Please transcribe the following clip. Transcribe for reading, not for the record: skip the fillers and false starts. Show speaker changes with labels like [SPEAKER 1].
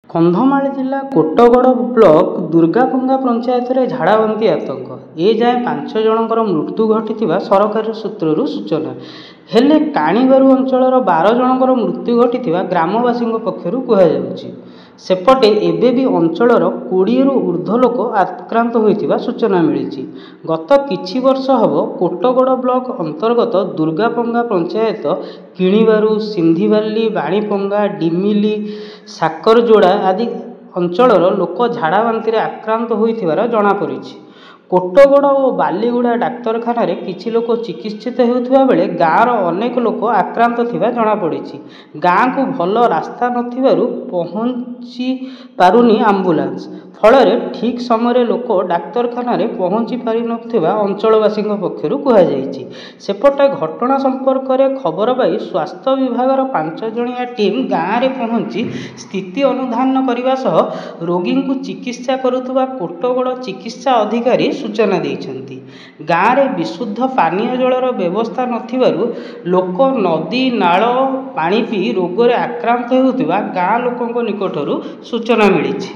[SPEAKER 1] କନ୍ଧମାଳ ଜିଲ୍ଲା କୋଟଗଡ଼ ବ୍ଲକ ଦୁର୍ଗାପଙ୍ଗା ପଞ୍ଚାୟତରେ ଝାଡ଼ାବାନ୍ତି ଆତଙ୍କ। ଏଯାଏଁ 5 ଜଣଙ୍କର ମୃତ୍ୟୁ ଘଟିଥିବା ସରକାରୀ ସୂତ୍ରରୁ ସୂଚନା। ହେଲେ କାଣିବାରୁ ଅଞ୍ଚଳର 12 ଜଣଙ୍କର ମୃତ୍ୟୁ ଘଟିଥିବା ଗ୍ରାମବାସୀଙ୍କ ପକ୍ଷରୁ କୁହାଯାଉଛି। ସେପଟେ ଏବେ ବି ଅଞ୍ଚଳର 20ରୁ ଉର୍ଦ୍ଧ୍ୱ ଲୋକ ଆକ୍ରାନ୍ତ ହୋଇଥିବା ସୂଚନା ମିଳିଛି। ଗତ କିଛି ବର୍ଷ ହେବ କୋଟଗଡ଼ ବ୍ଲକ ଅନ୍ତର୍ଗତ ଦୁର୍ଗାପଙ୍ଗା ପଞ୍ଚାୟତ କିଣିବାରୁ, ସିନ୍ଧିବାଲି, ବାଣୀପଙ୍ଗା, ଡିମିଲି, ସାକରଯୋଡ଼ା ଆଦି ଅଞ୍ଚଳର ଲୋକ ଝାଡ଼ାବାନ୍ତିରେ ଆକ୍ରାନ୍ତ ହୋଇଥିବାର ଜଣାପଡ଼ିଛି। କୋଟଗଡ଼ ଓ ବାଲିଗୁଡ଼ା ଡାକ୍ତରଖାନାରେ କିଛି ଲୋକ ଚିକିତ୍ସିତ ହେଉଥିବା ବେଳେ ଗାଁର ଅନେକ ଲୋକ ଆକ୍ରାନ୍ତ ଥିବା ଜଣାପଡ଼ିଛି। ଗାଁକୁ ଭଲ ରାସ୍ତା ନଥିବାରୁ ପହଞ୍ଚି ପାରୁନି ଆମ୍ବୁଲାନ୍ସ। ଫଳରେ ଠିକ୍ ସମୟରେ ଲୋକ ଡାକ୍ତରଖାନାରେ ପହଞ୍ଚି ପାରିନଥିବା ଅଞ୍ଚଳବାସୀଙ୍କ ପକ୍ଷରୁ କୁହାଯାଇଛି। ସେପଟେ ଘଟଣା ସମ୍ପର୍କରେ ଖବର ପାଇ ସ୍ୱାସ୍ଥ୍ୟ ବିଭାଗର 5 ଜଣିଆ ଟିମ୍ ଗାଁରେ ପହଞ୍ଚି ସ୍ଥିତି ଅନୁଧ୍ୟାନ କରିବା ସହ ରୋଗୀଙ୍କୁ ଚିକିତ୍ସା କରୁଥିବା କୋଟଗଡ଼ ଚିକିତ୍ସା ଅଧିକାରୀ ସୂଚନା ଦେଇଛନ୍ତି। ଗାଁରେ ବିଶୁଦ୍ଧ ପାନୀୟ ଜଳର ବ୍ୟବସ୍ଥା ନଥିବାରୁ ଲୋକ ନଦୀ, ନାଳ ପାଣି ପିଇ ରୋଗରେ ଆକ୍ରାନ୍ତ ହେଉଥିବା ଗାଁ ଲୋକଙ୍କ ନିକଟରୁ ସୂଚନା ମିଳିଛି।